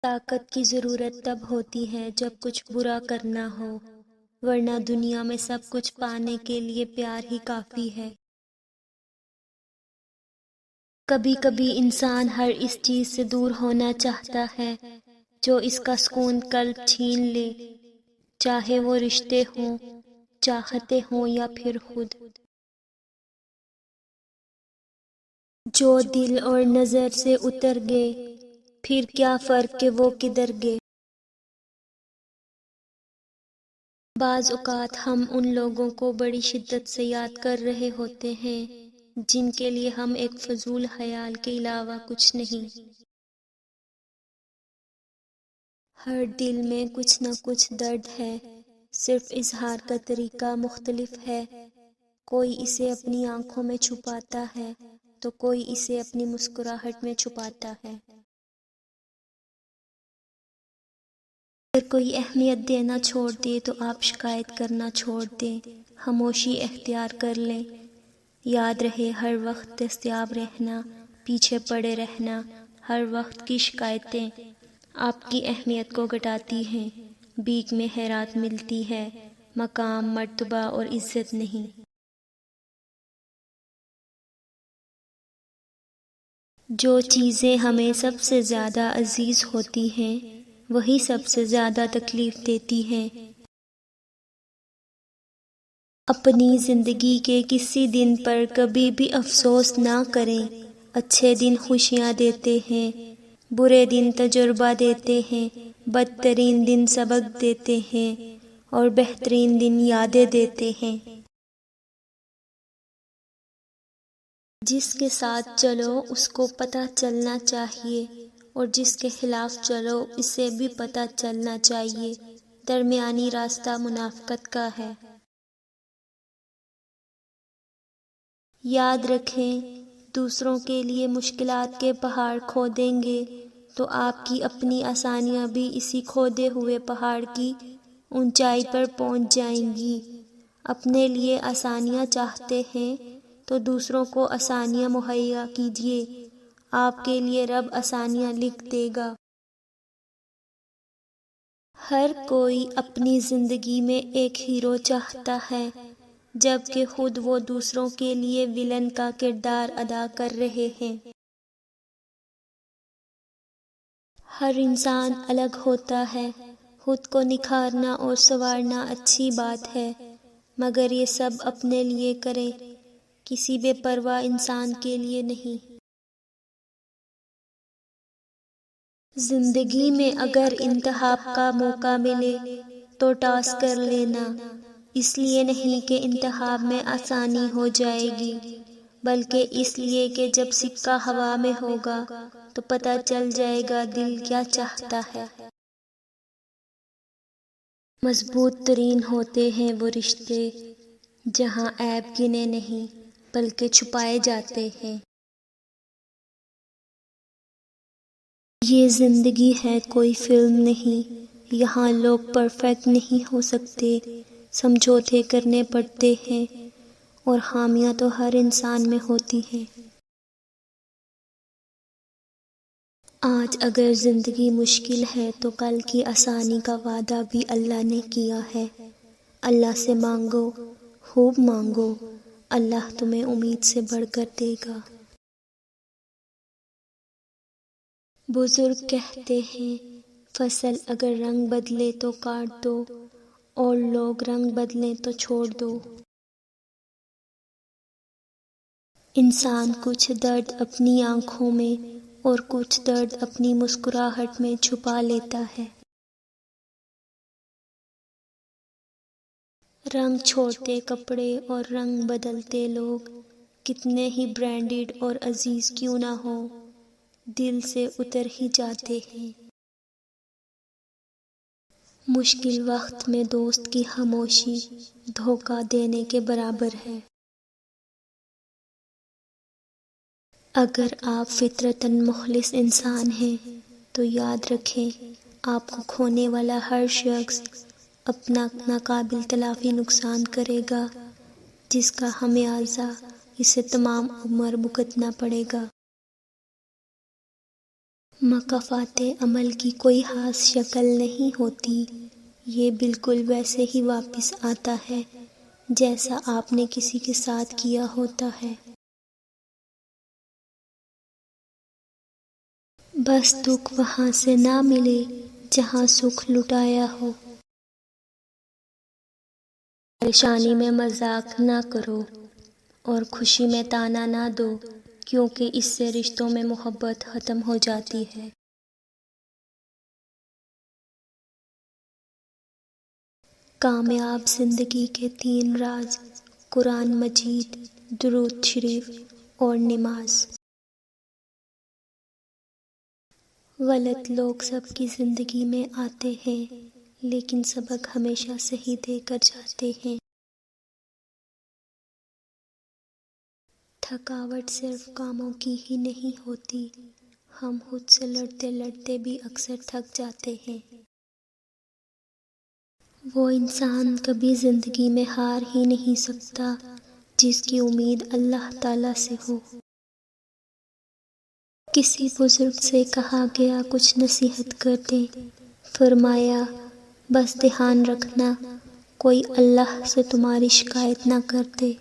طاقت کی ضرورت تب ہوتی ہے جب کچھ برا کرنا ہو، ورنہ دنیا میں سب کچھ پانے کے لیے پیار ہی کافی ہے۔ کبھی کبھی انسان ہر اس چیز سے دور ہونا چاہتا ہے جو اس کا سکون قلب چھین لے، چاہے وہ رشتے ہوں، چاہتے ہوں یا پھر خود۔ جو دل اور نظر سے اتر گئے، پھر کیا فرق کہ وہ کدھر گئے۔ بعض اوقات ہم ان لوگوں کو بڑی شدت سے یاد کر رہے ہوتے ہیں جن کے لیے ہم ایک فضول خیال کے علاوہ کچھ نہیں۔ ہر دل میں کچھ نہ کچھ درد ہے، صرف اظہار کا طریقہ مختلف ہے۔ کوئی اسے اپنی آنکھوں میں چھپاتا ہے تو کوئی اسے اپنی مسکراہٹ میں چھپاتا ہے۔ اگر کوئی اہمیت دینا چھوڑ دے تو آپ شکایت کرنا چھوڑ دیں، خاموشی اختیار کر لیں۔ یاد رہے، ہر وقت دستیاب رہنا، پیچھے پڑے رہنا، ہر وقت کی شکایتیں آپ کی اہمیت کو گھٹاتی ہیں۔ بھیک میں خیرات ملتی ہے، مقام، مرتبہ اور عزت نہیں۔ جو چیزیں ہمیں سب سے زیادہ عزیز ہوتی ہیں وہی سب سے زیادہ تکلیف دیتی ہیں۔ اپنی زندگی کے کسی دن پر کبھی بھی افسوس نہ کریں۔ اچھے دن خوشیاں دیتے ہیں، برے دن تجربہ دیتے ہیں، بدترین دن سبق دیتے ہیں اور بہترین دن یادیں دیتے ہیں۔ جس کے ساتھ چلو اس کو پتہ چلنا چاہیے اور جس کے خلاف چلو اسے بھی پتہ چلنا چاہیے۔ درمیانی راستہ منافقت کا ہے۔ یاد رکھیں، دوسروں کے لیے مشکلات کے پہاڑ کھودیں گے تو آپ کی اپنی آسانیاں بھی اسی کھودے ہوئے پہاڑ کی اونچائی پر پہنچ جائیں گی۔ اپنے لیے آسانیاں چاہتے ہیں تو دوسروں کو آسانیاں مہیا کیجیے، آپ کے لیے رب آسانیاں لکھ دے گا۔ ہر کوئی اپنی زندگی میں ایک ہیرو چاہتا ہے، جبکہ خود وہ دوسروں کے لیے ویلن کا کردار ادا کر رہے ہیں۔ ہر انسان الگ ہوتا ہے، خود کو نکھارنا اور سنوارنا اچھی بات ہے، مگر یہ سب اپنے لیے کریں، کسی بے پرواہ انسان کے لیے نہیں۔ زندگی میں اگر انتخاب کا موقع ملے تو ٹاس کر لینا، اس لیے نہیں کہ انتخاب میں آسانی ہو جائے گی، بلکہ اس لیے کہ جب سکہ ہوا میں ہوگا تو پتہ چل جائے گا دل کیا چاہتا ہے۔ مضبوط ترین ہوتے ہیں وہ رشتے جہاں عیب گنے نہیں بلکہ چھپائے جاتے ہیں۔ یہ زندگی ہے کوئی فلم نہیں، یہاں لوگ پرفیکٹ نہیں ہو سکتے، سمجھوتے کرنے پڑتے ہیں اور خامیاں تو ہر انسان میں ہوتی ہیں۔ آج اگر زندگی مشکل ہے تو کل کی آسانی کا وعدہ بھی اللہ نے کیا ہے۔ اللہ سے مانگو، خوب مانگو، اللہ تمہیں امید سے بڑھ کر دے گا۔ بزرگ کہتے ہیں، فصل اگر رنگ بدلے تو کاٹ دو اور لوگ رنگ بدلیں تو چھوڑ دو۔ انسان کچھ درد اپنی آنکھوں میں اور کچھ درد اپنی مسکراہٹ میں چھپا لیتا ہے۔ رنگ چھوڑتے کپڑے اور رنگ بدلتے لوگ کتنے ہی برانڈڈ اور عزیز کیوں نہ ہو، دل سے اتر ہی جاتے ہیں۔ مشکل وقت میں دوست کی خاموشی دھوکہ دینے کے برابر ہے۔ اگر آپ فطرتاً مخلص انسان ہیں تو یاد رکھیں، آپ کو کھونے والا ہر شخص اپنا ناقابل تلافی نقصان کرے گا جس کا خمیازہ اسے تمام عمر بھگتنا پڑے گا۔ مکافات عمل کی کوئی خاص شکل نہیں ہوتی، یہ بالکل ویسے ہی واپس آتا ہے جیسا آپ نے کسی کے ساتھ کیا ہوتا ہے۔ بس دکھ وہاں سے نہ ملے جہاں سکھ لٹایا ہو۔ پریشانی میں مذاق نہ کرو اور خوشی میں طعنہ نہ دو، کیونکہ اس سے رشتوں میں محبت ختم ہو جاتی ہے۔ کامیاب زندگی کے 3 راز: قرآن مجید، درود شریف اور نماز۔ غلط لوگ سب کی زندگی میں آتے ہیں، لیکن سبق ہمیشہ صحیح دے کر جاتے ہیں۔ تھکاوٹ صرف کاموں کی ہی نہیں ہوتی، ہم خود سے لڑتے لڑتے بھی اکثر تھک جاتے ہیں۔ وہ انسان کبھی زندگی میں ہار ہی نہیں سکتا جس کی امید اللہ تعالیٰ سے ہو۔ کسی بزرگ سے کہا گیا کچھ نصیحت کر دیں، فرمایا بس دھیان رکھنا کوئی اللہ سے تمہاری شکایت نہ کر دے۔